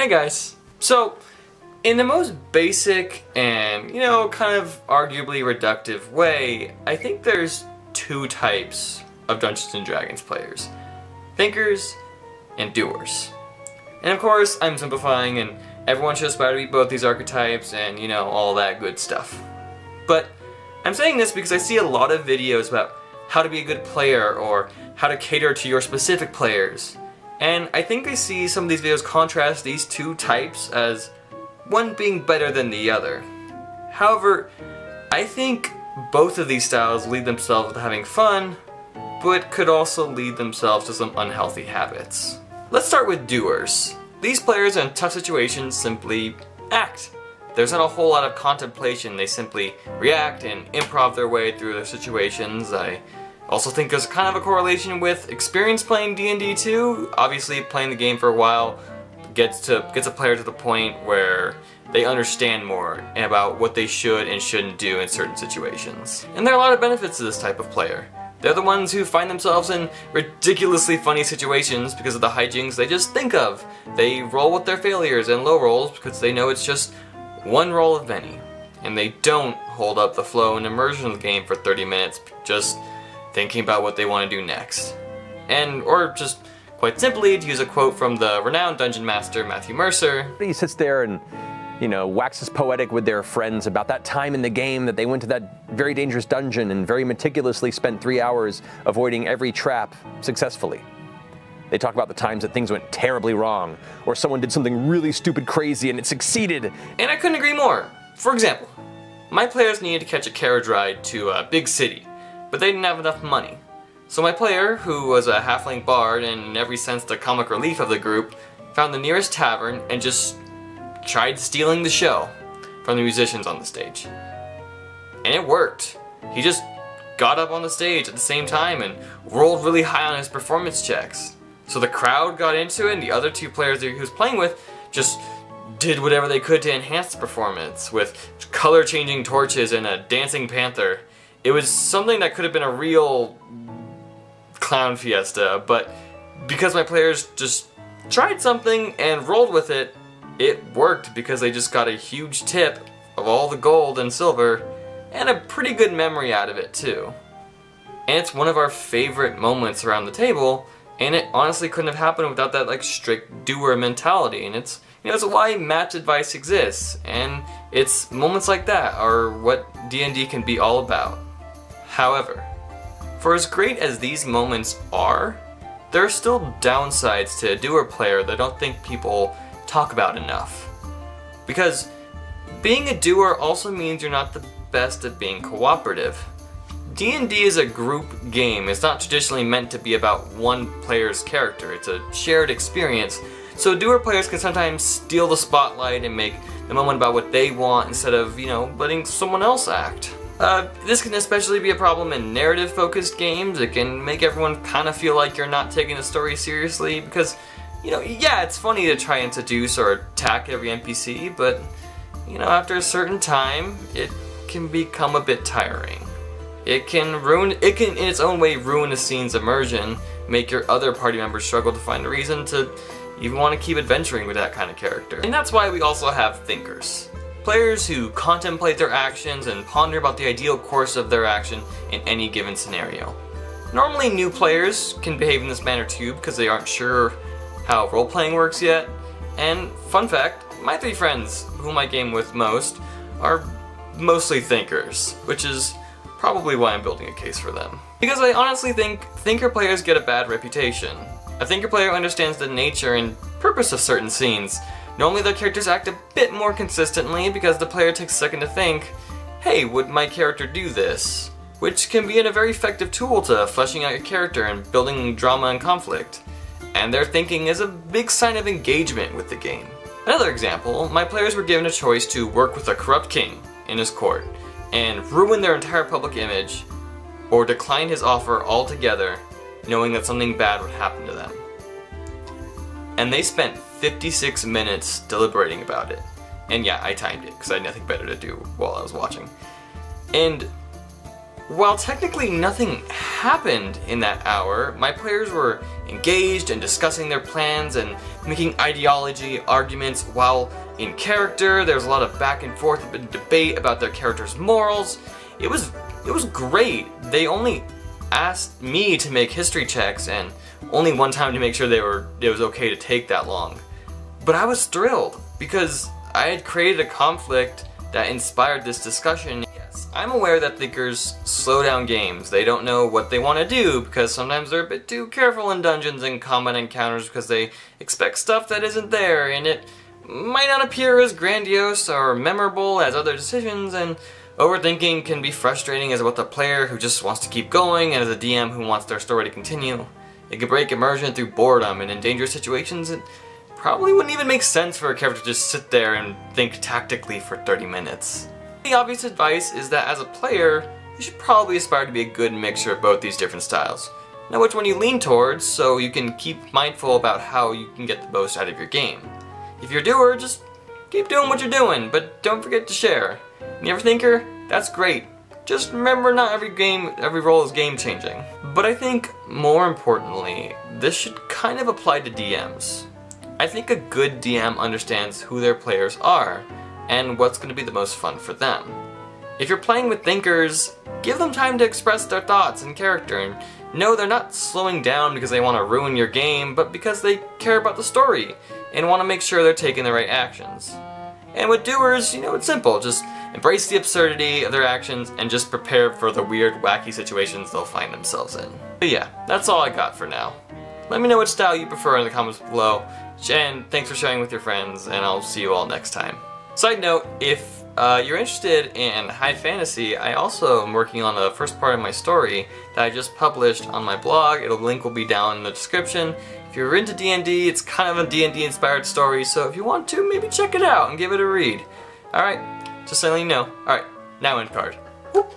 Hey guys. So, in the most basic and, kind of arguably reductive way, I think there's two types of Dungeons & Dragons players. Thinkers and doers. And of course, I'm simplifying and everyone should aspire to be both these archetypes and, all that good stuff. But I'm saying this because I see a lot of videos about how to be a good player or how to cater to your specific players. And I think I see some of these videos contrast these two types as one being better than the other. However, I think both of these styles lead themselves to having fun, but could also lead themselves to some unhealthy habits. Let's start with doers. These players in tough situations simply act. There's not a whole lot of contemplation, they simply react and improv their way through their situations. I also think there's kind of a correlation with experience playing D&D too. Obviously playing the game for a while gets a player to the point where they understand more about what they should and shouldn't do in certain situations. And there are a lot of benefits to this type of player. They're the ones who find themselves in ridiculously funny situations because of the hijinks they just think of. They roll with their failures and low rolls because they know it's just one roll of many. And they don't hold up the flow and immersion of the game for 30 minutes just thinking about what they want to do next. Or just quite simply, to use a quote from the renowned dungeon master Matthew Mercer, he sits there and waxes poetic with their friends about that time in the game that they went to that very dangerous dungeon and very meticulously spent 3 hours avoiding every trap successfully. They talk about the times that things went terribly wrong, or someone did something really stupid crazy and it succeeded. And I couldn't agree more. For example, my players needed to catch a carriage ride to a big city, but they didn't have enough money. So my player, who was a halfling bard and in every sense the comic relief of the group, found the nearest tavern and just tried stealing the show from the musicians on the stage. And it worked. He just got up on the stage at the same time and rolled really high on his performance checks. So the crowd got into it and the other two players that he was playing with just did whatever they could to enhance the performance with color-changing torches and a dancing panther. It was something that could have been a real clown fiesta, but because my players just tried something and rolled with it, it worked because they just got a huge tip of all the gold and silver and a pretty good memory out of it too. And it's one of our favorite moments around the table, and it honestly couldn't have happened without that strict doer mentality. And it's it's why match advice exists, and it's moments like that are what D&D can be all about. However, for as great as these moments are, there are still downsides to a doer player that I don't think people talk about enough. Because being a doer also means you're not the best at being cooperative. D&D is a group game. It's not traditionally meant to be about one player's character. It's a shared experience. So doer players can sometimes steal the spotlight and make the moment about what they want instead of, letting someone else act. This can especially be a problem in narrative-focused games. It can make everyone kind of feel like you're not taking the story seriously because, yeah, it's funny to try and seduce or attack every NPC, but, after a certain time, it can become a bit tiring. It can in its own way ruin a scene's immersion, make your other party members struggle to find a reason to even want to keep adventuring with that kind of character. And that's why we also have thinkers. Players who contemplate their actions and ponder about the ideal course of their action in any given scenario. Normally new players can behave in this manner too because they aren't sure how role-playing works yet. And fun fact, my three friends, whom I game with most, are mostly thinkers, which is probably why I'm building a case for them. Because I honestly think thinker players get a bad reputation. A thinker player understands the nature and purpose of certain scenes. Normally their characters act a bit more consistently because the player takes a second to think, hey, would my character do this? Which can be a very effective tool to fleshing out your character and building drama and conflict. And their thinking is a big sign of engagement with the game. Another example, my players were given a choice to work with a corrupt king in his court and ruin their entire public image, or decline his offer altogether knowing that something bad would happen to them. And they spent 56 minutes deliberating about it. And yeah, I timed it because I had nothing better to do while I was watching. And While technically nothing happened in that hour, my players were engaged in discussing their plans and making ideology arguments while in character. There was a lot of back and forth and debate about their characters' morals. It was great. They only asked me to make history checks and only one time to make sure it was okay to take that long. But I was thrilled because I had created a conflict that inspired this discussion. Yes, I'm aware that thinkers slow down games. They don't know what they want to do because sometimes they're a bit too careful in dungeons and combat encounters because they expect stuff that isn't there, and it might not appear as grandiose or memorable as other decisions, and overthinking can be frustrating as both a player who just wants to keep going and as a DM who wants their story to continue. It can break immersion through boredom, and in dangerous situations it probably wouldn't even make sense for a character to just sit there and think tactically for 30 minutes. The obvious advice is that as a player, you should probably aspire to be a good mixture of both these different styles. Know which one you lean towards so you can keep mindful about how you can get the most out of your game. If you're a doer, just keep doing what you're doing, but don't forget to share. And you're a thinker? That's great. Just remember, not every role is game changing. But I think more importantly, this should kind of apply to DMs. I think a good DM understands who their players are and what's going to be the most fun for them. If you're playing with thinkers, give them time to express their thoughts and character, and know they're not slowing down because they want to ruin your game, but because they care about the story and want to make sure they're taking the right actions. And with doers, it's simple. Just embrace the absurdity of their actions and just prepare for the weird, wacky situations they'll find themselves in. But yeah, that's all I got for now. Let me know which style you prefer in the comments below, and thanks for sharing with your friends, and I'll see you all next time. Side note, if you're interested in high fantasy, I also am working on the first part of my story that I just published on my blog. The link will be down in the description. If you're into D&D, it's kind of a D&D inspired story, so if you want to, maybe check it out and give it a read. Alright, just letting you know. Alright, now end card. Whoop.